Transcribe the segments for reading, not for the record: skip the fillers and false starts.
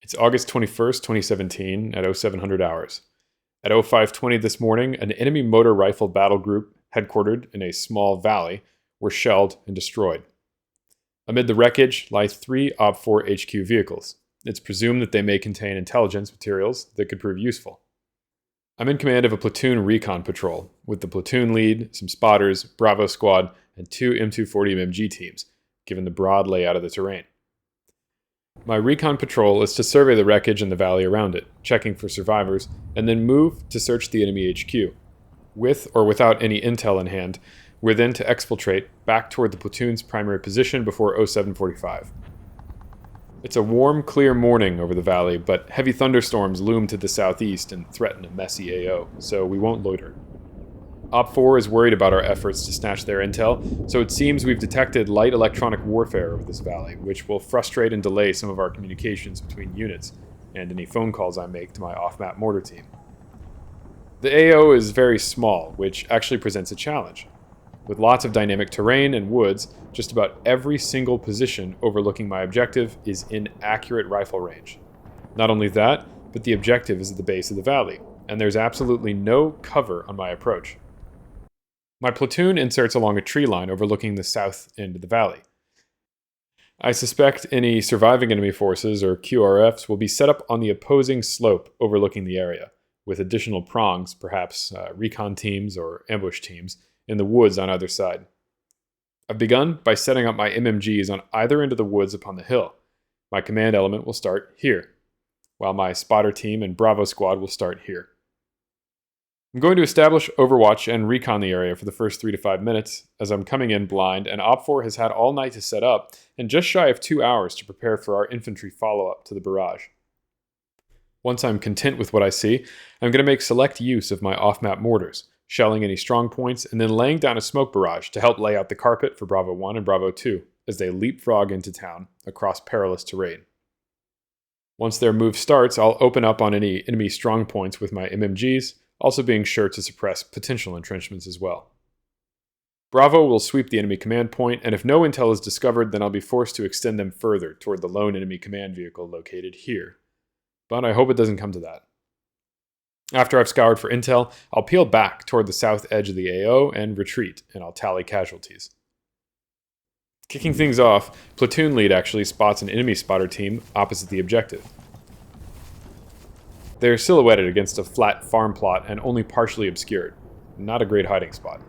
It's August 21st, 2017 at 0700 hours. At 0520 this morning, an enemy motor rifle battle group, headquartered in a small valley, were shelled and destroyed. Amid the wreckage lie 3 OPFOR HQ vehicles. It's presumed that they may contain intelligence materials that could prove useful. I'm in command of a platoon recon patrol, with the platoon lead, some spotters, Bravo squad, and 2 M240 MMG teams, given the broad layout of the terrain. My recon patrol is to survey the wreckage and the valley around it, checking for survivors, and then move to search the enemy HQ. With or without any intel in hand, we're then to exfiltrate back toward the platoon's primary position before 0745. It's a warm, clear morning over the valley, but heavy thunderstorms loom to the southeast and threaten a messy AO, so we won't loiter. OPFOR is worried about our efforts to snatch their intel, so it seems we've detected light electronic warfare over this valley, which will frustrate and delay some of our communications between units, and any phone calls I make to my off-map mortar team. The AO is very small, which actually presents a challenge. With lots of dynamic terrain and woods, just about every single position overlooking my objective is in accurate rifle range. Not only that, but the objective is at the base of the valley, and there's absolutely no cover on my approach. My platoon inserts along a tree line overlooking the south end of the valley. I suspect any surviving enemy forces, or QRFs, will be set up on the opposing slope overlooking the area, with additional prongs, perhaps recon teams or ambush teams, in the woods on either side. I've begun by setting up my MMGs on either end of the woods upon the hill. My command element will start here, while my spotter team and Bravo squad will start here. I'm going to establish Overwatch and recon the area for the first 3 to 5 minutes, as I'm coming in blind, and OPFOR has had all night to set up, and just shy of 2 hours to prepare for our infantry follow-up to the barrage. Once I'm content with what I see, I'm going to make select use of my off-map mortars, shelling any strong points, and then laying down a smoke barrage to help lay out the carpet for Bravo 1 and Bravo 2, as they leapfrog into town across perilous terrain. Once their move starts, I'll open up on any enemy strong points with my MMGs, also being sure to suppress potential entrenchments as well. Bravo will sweep the enemy command point, and if no intel is discovered, then I'll be forced to extend them further toward the lone enemy command vehicle located here. But I hope it doesn't come to that. After I've scoured for intel, I'll peel back toward the south edge of the AO and retreat, and I'll tally casualties. Kicking things off, platoon lead actually spots an enemy spotter team opposite the objective. They're silhouetted against a flat farm plot and only partially obscured. Not a great hiding spot.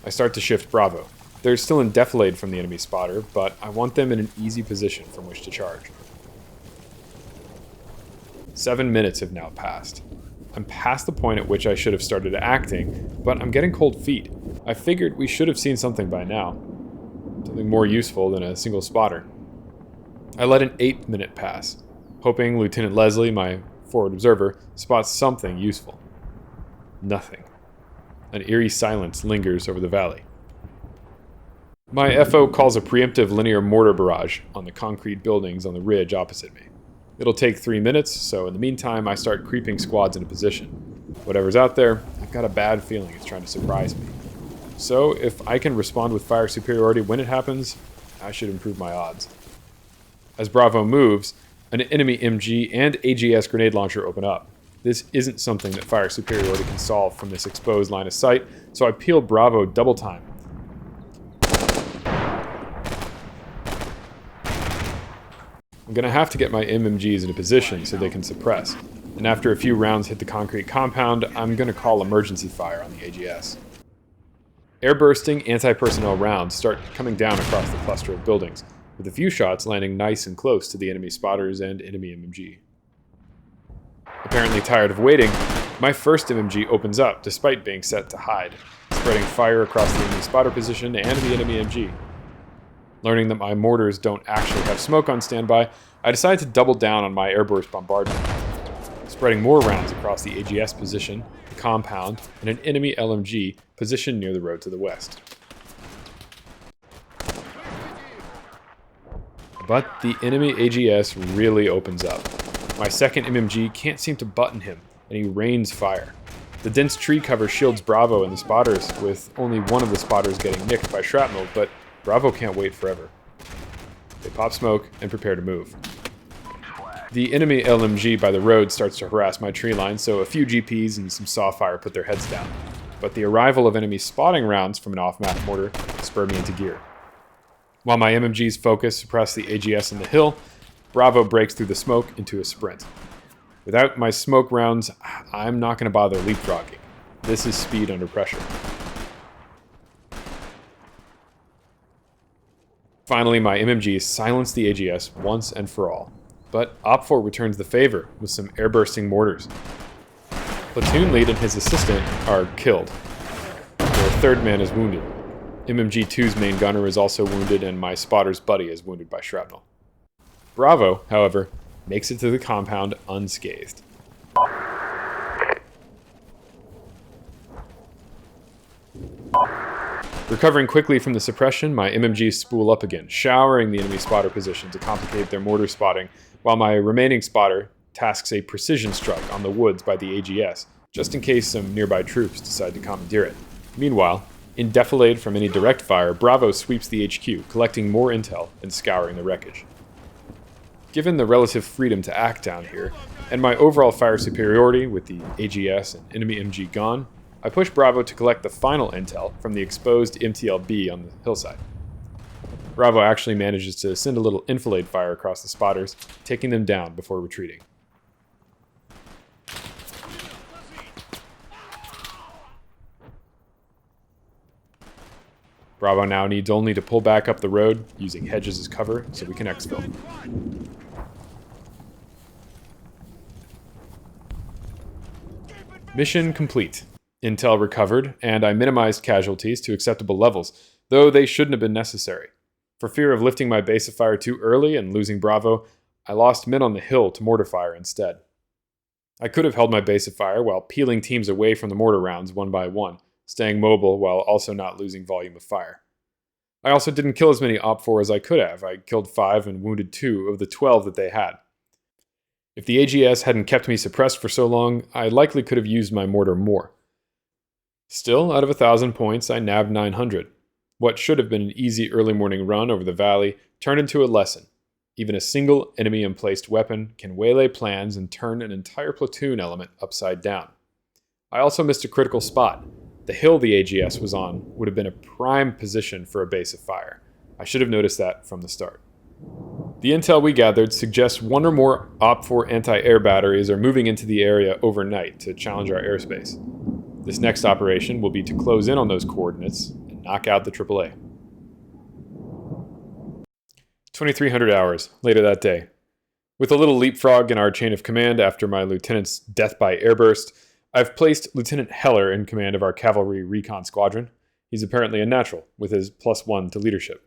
I start to shift Bravo. They're still in defilade from the enemy spotter, but I want them in an easy position from which to charge. 7 minutes have now passed. I'm past the point at which I should have started acting, but I'm getting cold feet. I figured we should have seen something by now. Something more useful than a single spotter. I let an 8-minute pass, hoping Lieutenant Leslie, my forward observer, spots something useful. Nothing. An eerie silence lingers over the valley. My FO calls a preemptive linear mortar barrage on the concrete buildings on the ridge opposite me. It'll take 3 minutes, so in the meantime I start creeping squads into position. Whatever's out there, I've got a bad feeling it's trying to surprise me. So, if I can respond with fire superiority when it happens, I should improve my odds. As Bravo moves, an enemy MG and AGS grenade launcher open up. This isn't something that fire superiority can solve from this exposed line of sight, so I peel Bravo double time. I'm going to have to get my MMGs into position so they can suppress, and after a few rounds hit the concrete compound, I'm going to call emergency fire on the AGS. Air-bursting anti-personnel rounds start coming down across the cluster of buildings, with a few shots landing nice and close to the enemy spotters and enemy MMG. Apparently tired of waiting, my first MMG opens up despite being set to hide, spreading fire across the enemy spotter position and the enemy MG. Learning that my mortars don't actually have smoke on standby, I decide to double down on my airburst bombardment, spreading more rounds across the AGS position, the compound, and an enemy LMG positioned near the road to the west. But the enemy AGS really opens up. My second MMG can't seem to button him, and he rains fire. The dense tree cover shields Bravo and the spotters, with only one of the spotters getting nicked by shrapnel, but Bravo can't wait forever. They pop smoke and prepare to move. The enemy LMG by the road starts to harass my tree line, so a few GPs and some saw fire put their heads down. But the arrival of enemy spotting rounds from an off-map mortar spurred me into gear. While my MMGs focus suppress the AGS in the hill, Bravo breaks through the smoke into a sprint. Without my smoke rounds, I'm not going to bother leapfrogging. This is speed under pressure. Finally, my MMGs silence the AGS once and for all. But OPFOR returns the favor with some airbursting mortars. Platoon lead and his assistant are killed. Their third man is wounded. MMG-2's main gunner is also wounded, and my spotter's buddy is wounded by shrapnel. Bravo, however, makes it to the compound unscathed. Recovering quickly from the suppression, my MMGs spool up again, showering the enemy spotter position to complicate their mortar spotting, while my remaining spotter tasks a precision strike on the woods by the AGS, just in case some nearby troops decide to commandeer it. Meanwhile, in defilade from any direct fire, Bravo sweeps the HQ, collecting more intel and scouring the wreckage. Given the relative freedom to act down here, and my overall fire superiority with the AGS and enemy MG gone, I push Bravo to collect the final intel from the exposed MTLB on the hillside. Bravo actually manages to send a little enfilade fire across the spotters, taking them down before retreating. Bravo now needs only to pull back up the road, using hedges as cover, so we can exfil. Mission complete. Intel recovered, and I minimized casualties to acceptable levels, though they shouldn't have been necessary. For fear of lifting my base of fire too early and losing Bravo, I lost men on the hill to mortar fire instead. I could have held my base of fire while peeling teams away from the mortar rounds one by one, staying mobile while also not losing volume of fire. I also didn't kill as many OPFOR as I could have. I killed 5 and wounded 2 of the 12 that they had. If the AGS hadn't kept me suppressed for so long, I likely could have used my mortar more. Still, out of 1,000 points, I nabbed 900. What should have been an easy early morning run over the valley turned into a lesson. Even a single enemy-emplaced weapon can waylay plans and turn an entire platoon element upside down. I also missed a critical spot. The hill the AGS was on would have been a prime position for a base of fire. I should have noticed that from the start. The intel we gathered suggests 1 or more OPFOR anti-air batteries are moving into the area overnight to challenge our airspace. This next operation will be to close in on those coordinates and knock out the AAA. 2,300 hours later that day. With a little leapfrog in our chain of command after my lieutenant's death by airburst, I've placed Lieutenant Heller in command of our cavalry recon squadron. He's apparently a natural, with his +1 to leadership.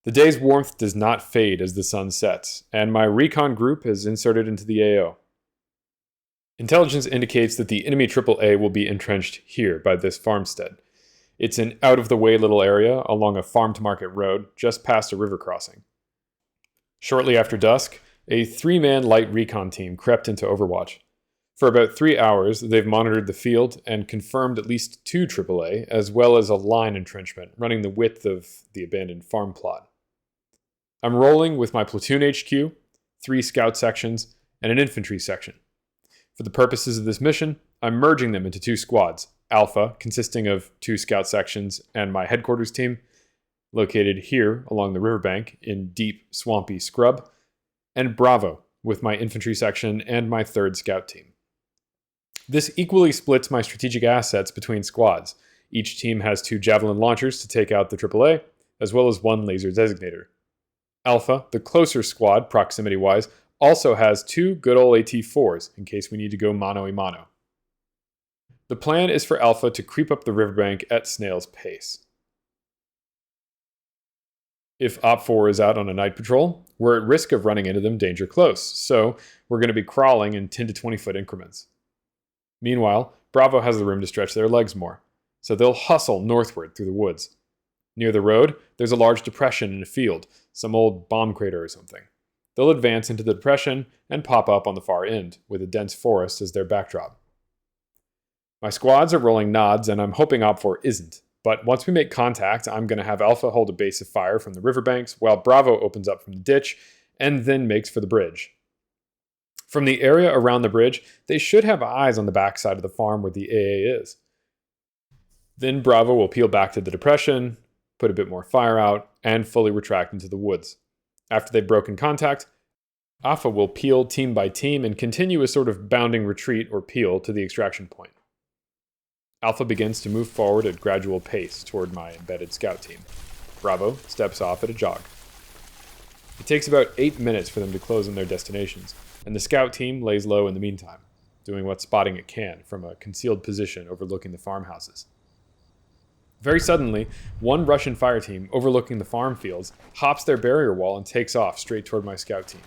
The day's warmth does not fade as the sun sets, and my recon group is inserted into the AO. Intelligence indicates that the enemy AAA will be entrenched here by this farmstead. It's an out-of-the-way little area along a farm-to-market road just past a river crossing. Shortly after dusk, a 3-man light recon team crept into Overwatch. For about 3 hours, they've monitored the field and confirmed at least 2 AAA, as well as a line entrenchment running the width of the abandoned farm plot. I'm rolling with my platoon HQ, 3 scout sections, and an infantry section. For the purposes of this mission, I'm merging them into 2 squads, Alpha, consisting of 2 scout sections, and my headquarters team, located here along the riverbank in deep, swampy scrub, and Bravo, with my infantry section and my 3rd scout team. This equally splits my strategic assets between squads. Each team has 2 javelin launchers to take out the AAA, as well as 1 laser designator. Alpha, the closer squad, proximity-wise, also has 2 good old AT-4s in case we need to go mano-a-mano. The plan is for Alpha to creep up the riverbank at snail's pace. If OPFOR is out on a night patrol, we're at risk of running into them danger close, so we're going to be crawling in 10 to 20 foot increments. Meanwhile, Bravo has the room to stretch their legs more, so they'll hustle northward through the woods. Near the road, there's a large depression in a field, some old bomb crater or something. They'll advance into the depression and pop up on the far end, with a dense forest as their backdrop. My squads are rolling nods, and I'm hoping OPFOR isn't. But once we make contact, I'm going to have Alpha hold a base of fire from the riverbanks, while Bravo opens up from the ditch, and then makes for the bridge. From the area around the bridge, they should have eyes on the backside of the farm where the AA is. Then Bravo will peel back to the depression, put a bit more fire out, and fully retract into the woods. After they've broken contact, Alpha will peel team by team and continue a sort of bounding retreat or peel to the extraction point. Alpha begins to move forward at gradual pace toward my embedded scout team. Bravo steps off at a jog. It takes about 8 minutes for them to close on their destinations, and the scout team lays low in the meantime, doing what spotting it can from a concealed position overlooking the farmhouses. Very suddenly, one Russian fire team overlooking the farm fields hops their barrier wall and takes off straight toward my scout team.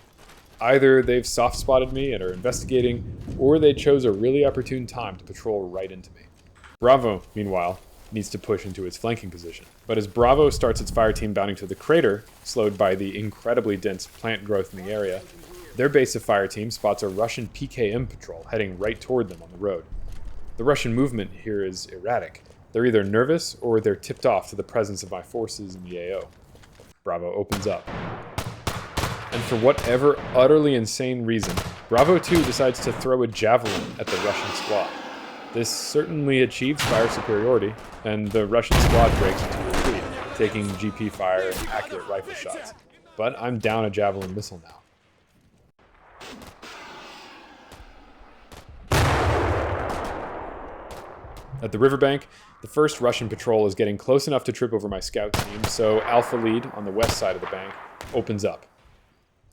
Either they've soft-spotted me and are investigating, or they chose a really opportune time to patrol right into me. Bravo, meanwhile, needs to push into its flanking position. But as Bravo starts its fire team bounding to the crater, slowed by the incredibly dense plant growth in the area, their base of fire team spots a Russian PKM patrol heading right toward them on the road. The Russian movement here is erratic. They're either nervous or they're tipped off to the presence of my forces in the AO. Bravo opens up. And for whatever utterly insane reason, Bravo 2 decides to throw a javelin at the Russian squad. This certainly achieves fire superiority, and the Russian squad breaks into retreat, taking GP fire and accurate rifle shots. But I'm down a javelin missile now. At the riverbank, the first Russian patrol is getting close enough to trip over my scout team, so Alpha Lead on the west side of the bank opens up.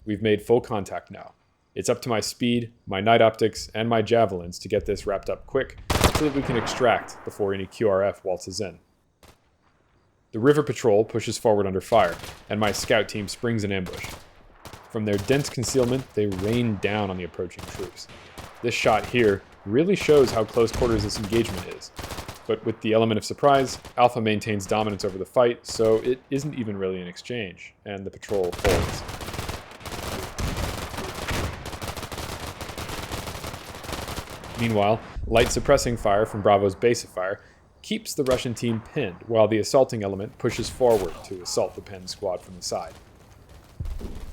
We've made full contact now. It's up to my speed, my night optics, and my javelins to get this wrapped up quick so that we can extract before any QRF waltzes in. The river patrol pushes forward under fire, and my scout team springs in ambush. From their dense concealment, they rain down on the approaching troops. This shot here really shows how close quarters this engagement is. But with the element of surprise, Alpha maintains dominance over the fight, so it isn't even really an exchange, and the patrol folds. Meanwhile, light suppressing fire from Bravo's base of fire keeps the Russian team pinned, while the assaulting element pushes forward to assault the pinned squad from the side.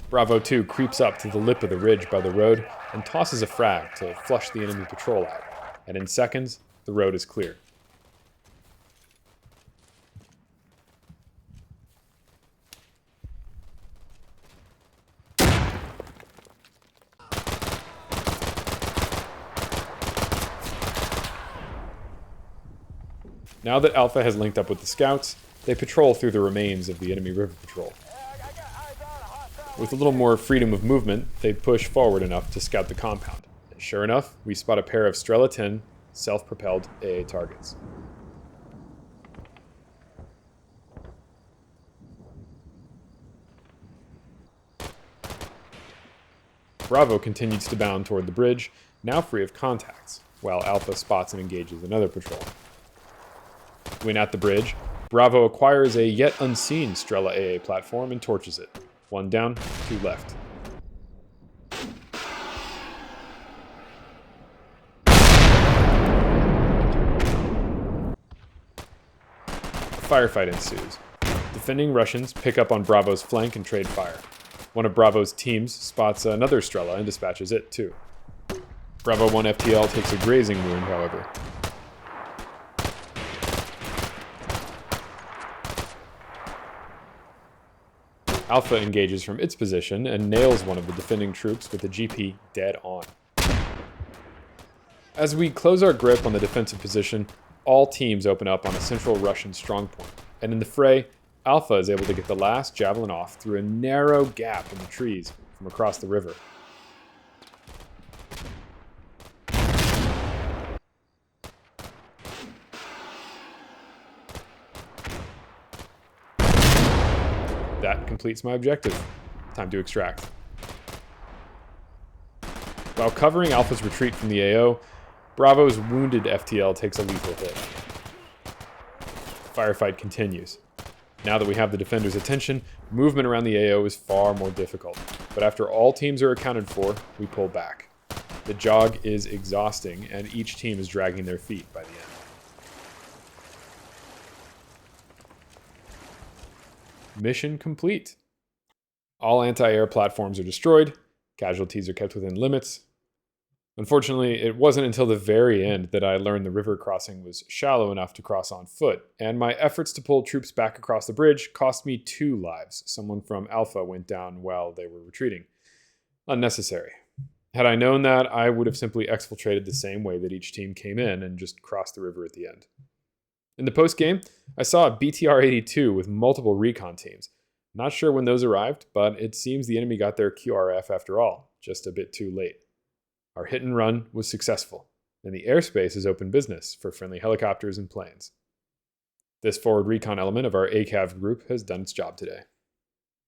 Bravo 2 creeps up to the lip of the ridge by the road and tosses a frag to flush the enemy patrol out, and in seconds, the road is clear. Now that Alpha has linked up with the scouts, they patrol through the remains of the enemy river patrol. With a little more freedom of movement, they push forward enough to scout the compound. And sure enough, we spot a pair of Strela 10 self-propelled AA targets. Bravo continues to bound toward the bridge, now free of contacts, while Alpha spots and engages another patrol. When at the bridge, Bravo acquires a yet unseen Strela AA platform and torches it. 1 down, 2 left. A firefight ensues. Defending Russians pick up on Bravo's flank and trade fire. One of Bravo's teams spots another Strela and dispatches it too. Bravo 1 FTL takes a grazing wound, however. Alpha engages from its position and nails one of the defending troops with a GP dead on. As we close our grip on the defensive position, all teams open up on a central Russian strongpoint, and in the fray, Alpha is able to get the last javelin off through a narrow gap in the trees from across the river. That completes my objective. Time to extract. While covering Alpha's retreat from the AO, Bravo's wounded FTL takes a lethal hit. The firefight continues. Now that we have the defender's attention, movement around the AO is far more difficult. But after all teams are accounted for, we pull back. The jog is exhausting, and each team is dragging their feet by the end. Mission complete. All anti-air platforms are destroyed. Casualties are kept within limits. Unfortunately, it wasn't until the very end that I learned the river crossing was shallow enough to cross on foot, and my efforts to pull troops back across the bridge cost me 2 lives. Someone from Alpha went down while they were retreating. Unnecessary. Had I known that, I would have simply exfiltrated the same way that each team came in and just crossed the river at the end. In the post-game, I saw a BTR-82 with multiple recon teams. Not sure when those arrived, but it seems the enemy got their QRF after all, just a bit too late. Our hit and run was successful, and the airspace is open business for friendly helicopters and planes. This forward recon element of our ACAV group has done its job today.